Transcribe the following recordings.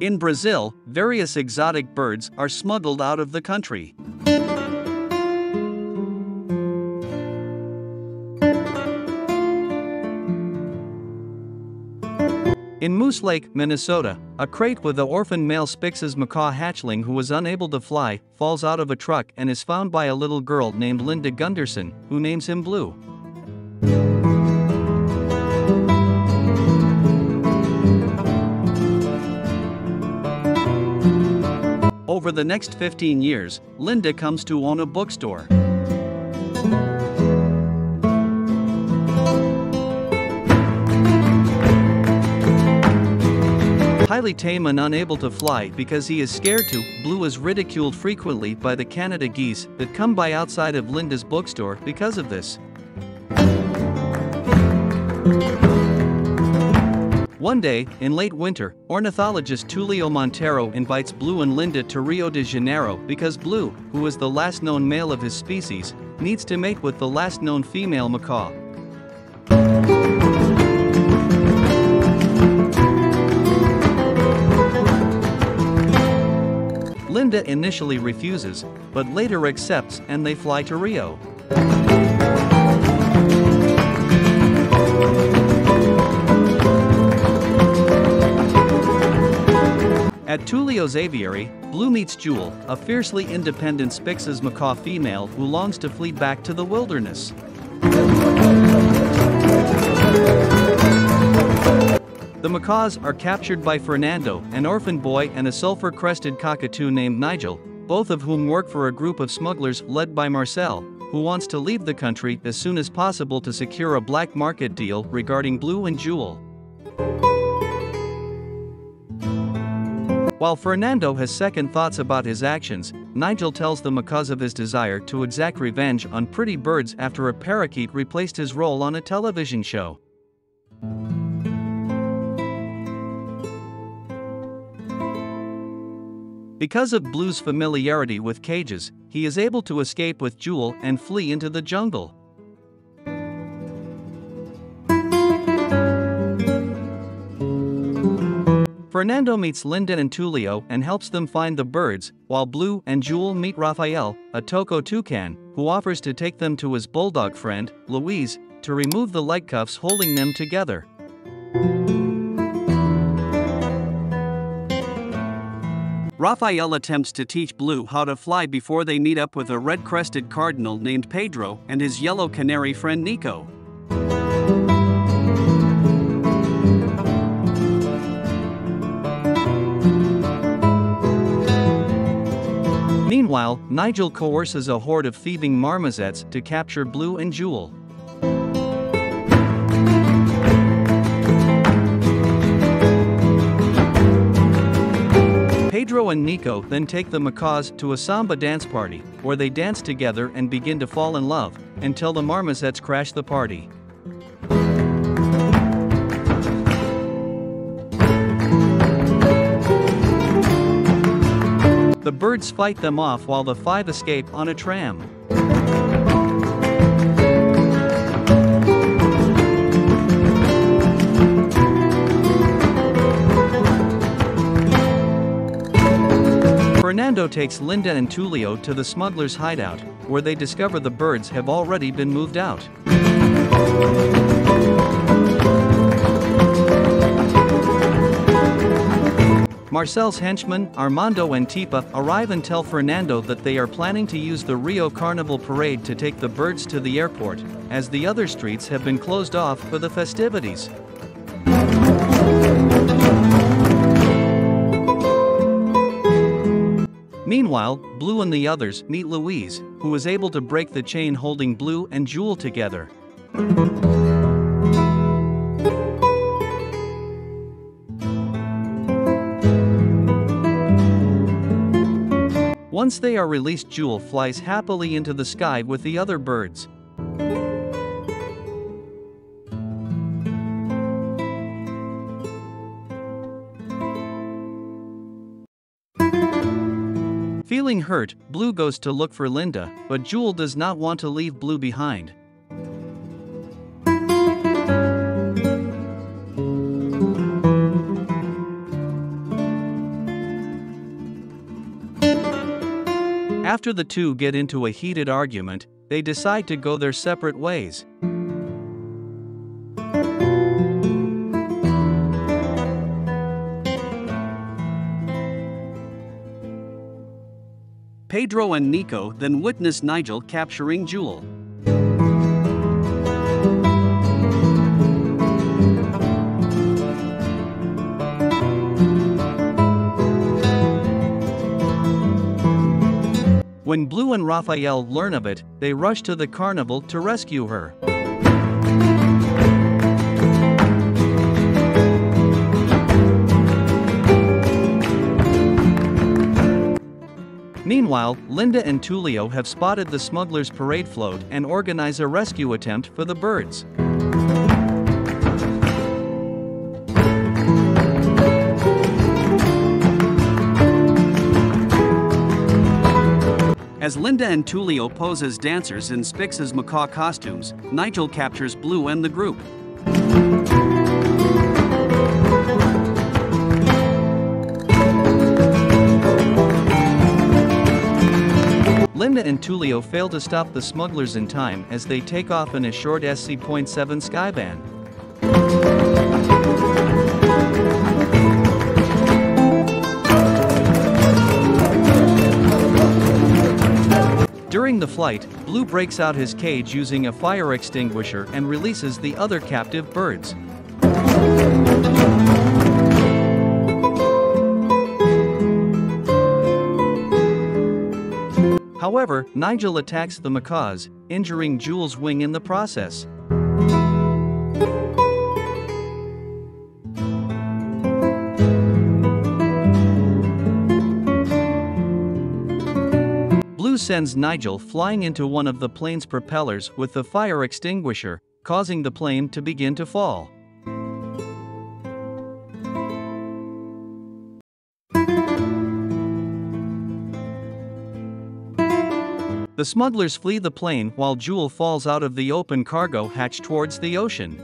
In Brazil, various exotic birds are smuggled out of the country. In Moose Lake, Minnesota, a crate with the orphan male Spix's macaw hatchling who was unable to fly falls out of a truck and is found by a little girl named Linda Gunderson, who names him Blue. Over the next 15 years, Linda comes to own a bookstore. Highly tame and unable to fly because he is scared to, Blue is ridiculed frequently by the Canada geese that come by outside of Linda's bookstore because of this. One day, in late winter, ornithologist Tulio Monteiro invites Blue and Linda to Rio de Janeiro because Blue, who is the last known male of his species, needs to mate with the last known female macaw. Linda initially refuses, but later accepts and they fly to Rio. At Tulio's aviary, Blue meets Jewel, a fiercely independent Spix's macaw female who longs to flee back to the wilderness. The macaws are captured by Fernando, an orphan boy, and a sulfur-crested cockatoo named Nigel, both of whom work for a group of smugglers led by Marcel, who wants to leave the country as soon as possible to secure a black market deal regarding Blue and Jewel. While Fernando has second thoughts about his actions, Nigel tells the macaws of his desire to exact revenge on pretty birds after a parakeet replaced his role on a television show. Because of Blue's familiarity with cages, he is able to escape with Jewel and flee into the jungle. Fernando meets Linda and Tulio and helps them find the birds, while Blue and Jewel meet Rafael, a Toco toucan, who offers to take them to his bulldog friend, Louise, to remove the light cuffs holding them together. Rafael attempts to teach Blue how to fly before they meet up with a red-crested cardinal named Pedro and his yellow canary friend Nico. Meanwhile, Nigel coerces a horde of thieving marmosets to capture Blue and Jewel. Pedro and Nico then take the macaws to a samba dance party, where they dance together and begin to fall in love, until the marmosets crash the party. The birds fight them off while the five escape on a tram. Fernando takes Linda and Tulio to the smugglers' hideout, where they discover the birds have already been moved out. Marcel's henchmen, Armando and Tipa, arrive and tell Fernando that they are planning to use the Rio Carnival parade to take the birds to the airport, as the other streets have been closed off for the festivities. Meanwhile, Blue and the others meet Louise, who is able to break the chain holding Blue and Jewel together. Once they are released, Jewel flies happily into the sky with the other birds. Feeling hurt, Blue goes to look for Linda, but Jewel does not want to leave Blue behind. After the two get into a heated argument, they decide to go their separate ways. Pedro and Nico then witness Nigel capturing Jewel. When Blue and Raphael learn of it, they rush to the carnival to rescue her. Meanwhile, Linda and Tulio have spotted the smugglers' parade float and organize a rescue attempt for the birds. As Linda and Tulio pose as dancers in Spix's macaw costumes, Nigel captures Blue and the group. Linda and Tulio fail to stop the smugglers in time as they take off in a short SC.7 Skyvan. During the flight, Blue breaks out his cage using a fire extinguisher and releases the other captive birds. However, Nigel attacks the macaws, injuring Jewel's wing in the process. Blue sends Nigel flying into one of the plane's propellers with the fire extinguisher, causing the plane to begin to fall. The smugglers flee the plane while Jewel falls out of the open cargo hatch towards the ocean.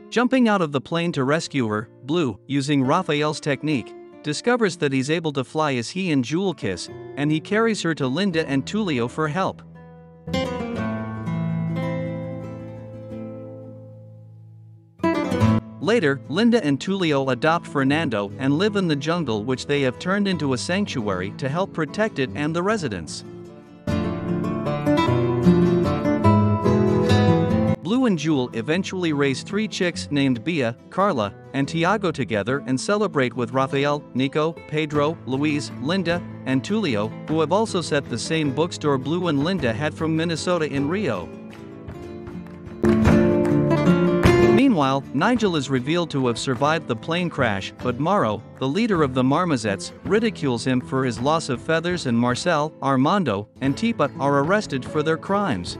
Jumping out of the plane to rescue her, Blue, using Raphael's technique, discovers that he's able to fly as he and Jewel kiss, and he carries her to Linda and Tulio for help. Later, Linda and Tulio adopt Fernando and live in the jungle, which they have turned into a sanctuary to help protect it and the residents. Blue and Jewel eventually raise 3 chicks named Bia, Carla, and Tiago together and celebrate with Raphael, Nico, Pedro, Luis, Linda, and Tulio, who have also set the same bookstore Blue and Linda had from Minnesota in Rio. Meanwhile, Nigel is revealed to have survived the plane crash, but Mauro, the leader of the Marmozets, ridicules him for his loss of feathers, and Marcel, Armando, and Tipa are arrested for their crimes.